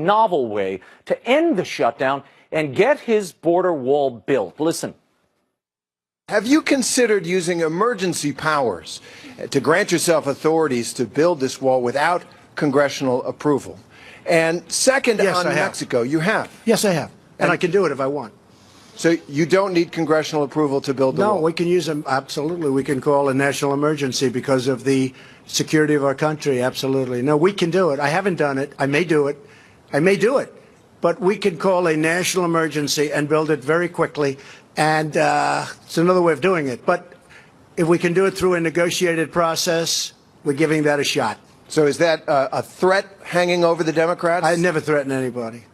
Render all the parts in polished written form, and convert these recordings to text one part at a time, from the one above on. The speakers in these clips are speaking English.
novel way to end the shutdown and get his border wall built. Listen. Have you considered using emergency powers to grant yourself authorities to build this wall without congressional approval? And second, yes, on Mexico, you have. Yes, I have. And I can do it if I want. So you don't need congressional approval to build the wall? No, we can use them. Absolutely. We can call a national emergency because of the security of our country. Absolutely. No, we can do it. I haven't done it. I may do it. I may do it. But we can call a national emergency and build it very quickly. And it's another way of doing it. But if we can do it through a negotiated process, we're giving that a shot. So is that a threat hanging over the Democrats? I never threaten anybody.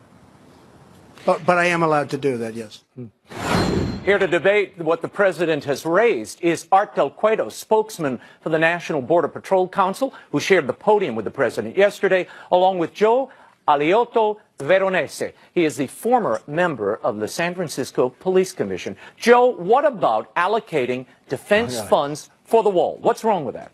But I am allowed to do that, yes. Here to debate what the president has raised is Art Del Cueto, spokesman for the National Border Patrol Council, who shared the podium with the president yesterday, along with Joe Aliotto Veronese. He is the former member of the San Francisco Police Commission. Joe, what about allocating defense funds for the wall? What's wrong with that?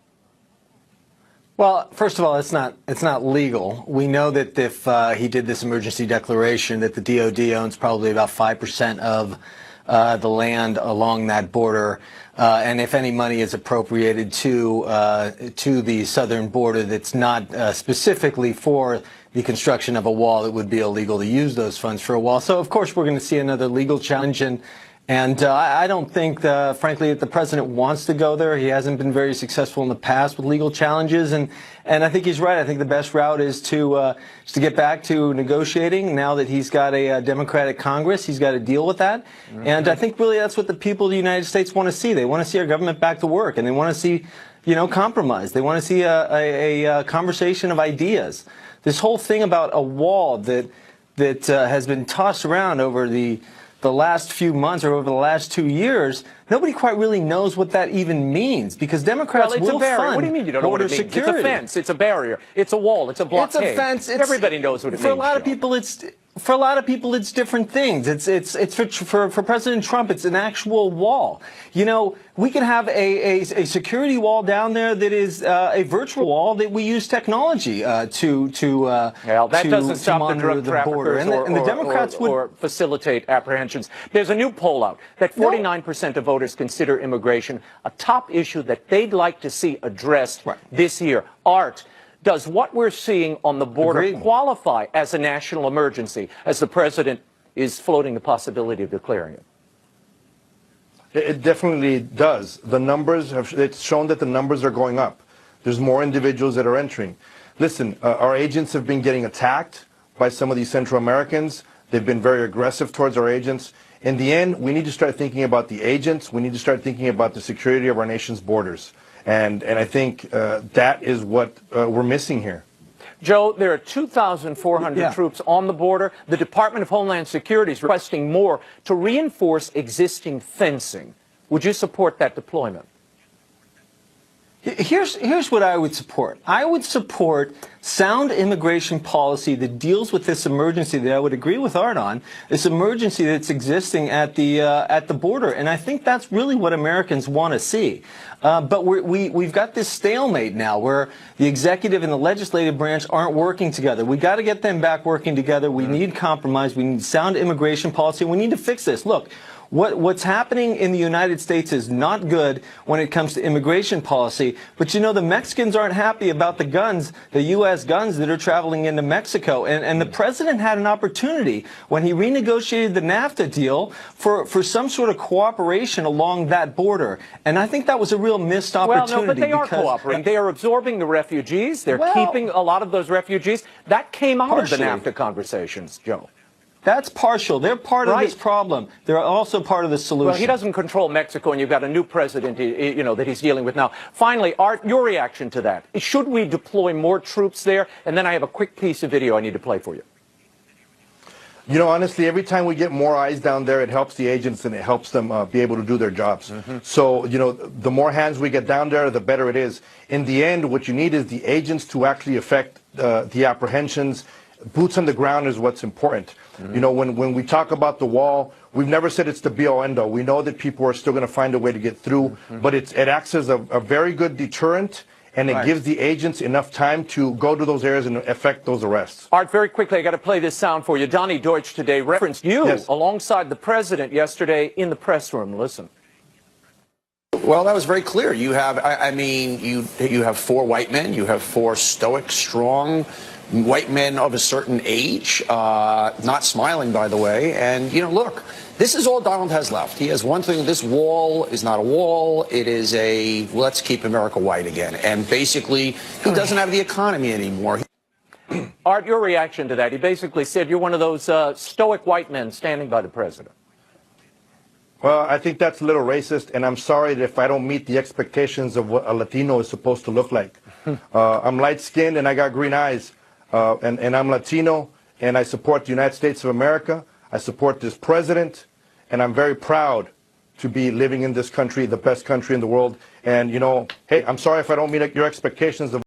Well, first of all, it's not legal. We know that if he did this emergency declaration, that the DOD owns probably about 5% of the land along that border, and if any money is appropriated to the southern border that's not specifically for the construction of a wall, it would be illegal to use those funds for a wall. So, of course, we're going to see another legal challenge, and I don't think, frankly, that the president wants to go there. He hasn't been very successful in the past with legal challenges, and I think he's right. I think the best route is to get back to negotiating. Now that he's got a Democratic Congress, he's got to deal with that. Mm-hmm. And I think really that's what the people of the United States want to see. They want to see our government back to work, and they want to see, compromise. They want to see a conversation of ideas. This whole thing about a wall that has been tossed around over the last few months or over the last 2 years, nobody quite really knows what that even means, because Democrats will fund. What do you mean you don't know what it means? Security. It's a fence, it's a barrier, it's a wall, it's a blockade. It's a fence. Everybody knows what it means. For a lot of people, it's different things. It's for President Trump, it's an actual wall. We can have a security wall down there that is a virtual wall that we use technology that doesn't stop the drug traffickers and the Democrats or facilitate apprehensions. There's a new poll out that 49% of voters consider immigration a top issue that they'd like to see addressed this year. Art, does what we're seeing on the border qualify as a national emergency, as the president is floating the possibility of declaring it? It definitely does. The numbers it's shown that the numbers are going up. There's more individuals that are entering. Listen, our agents have been getting attacked by some of these Central Americans. They've been very aggressive towards our agents. In the end, we need to start thinking about the agents. We need to start thinking about the security of our nation's borders. And I think that is what we're missing here. Joe, there are 2,400 troops on the border. The Department of Homeland Security is requesting more to reinforce existing fencing. Would you support that deployment? Here's what I would support. I would support sound immigration policy that deals with this emergency that I would agree with Art on, this emergency that's existing at the border. And I think that's really what Americans want to see. But we've got this stalemate now where the executive and the legislative branch aren't working together. We've got to get them back working together. We need compromise. We need sound immigration policy. We need to fix this. Look. What's happening in the United States is not good when it comes to immigration policy. But the Mexicans aren't happy about the guns, the U.S. guns that are traveling into Mexico. And the president had an opportunity when he renegotiated the NAFTA deal for some sort of cooperation along that border. And I think that was a real missed opportunity. Well, no, but they are cooperating. They are absorbing the refugees. They're keeping a lot of those refugees. That came out of the NAFTA conversations, Joe. That's partial. They're part of this problem. They're also part of the solution. Well, he doesn't control Mexico, and you've got a new president, that he's dealing with now. Finally, Art, your reaction to that. Should we deploy more troops there? And then I have a quick piece of video I need to play for you. Honestly, every time we get more eyes down there, it helps the agents and it helps them be able to do their jobs. So, the more hands we get down there, the better it is. In the end, what you need is the agents to actually affect the apprehensions. Boots on the ground is what's important. When we talk about the wall, we've never said it's the be-all, end-all. We know that people are still going to find a way to get through, but it acts as a very good deterrent, and it Right. gives the agents enough time to go to those areas and effect those arrests. Art, very quickly, I got to play this sound for you. Donnie Deutsch today referenced you Yes. alongside the president yesterday in the press room. Listen. Well, that was very clear. You have, I mean, you have four white men. You have four stoic, strong white men of a certain age, not smiling, by the way. And, you know, look, this is all Donald has left. He has one thing. This wall is not a wall. It is a let's keep America white again. And basically, he doesn't have the economy anymore. Art, your reaction to that? He basically said you're one of those stoic white men standing by the president. Well, I think that's a little racist, and I'm sorry if I don't meet the expectations of what a Latino is supposed to look like. I'm light-skinned and I got green eyes, and I'm Latino, and I support the United States of America. I support this president, and I'm very proud to be living in this country, the best country in the world. And, you know, hey, I'm sorry if I don't meet your expectations of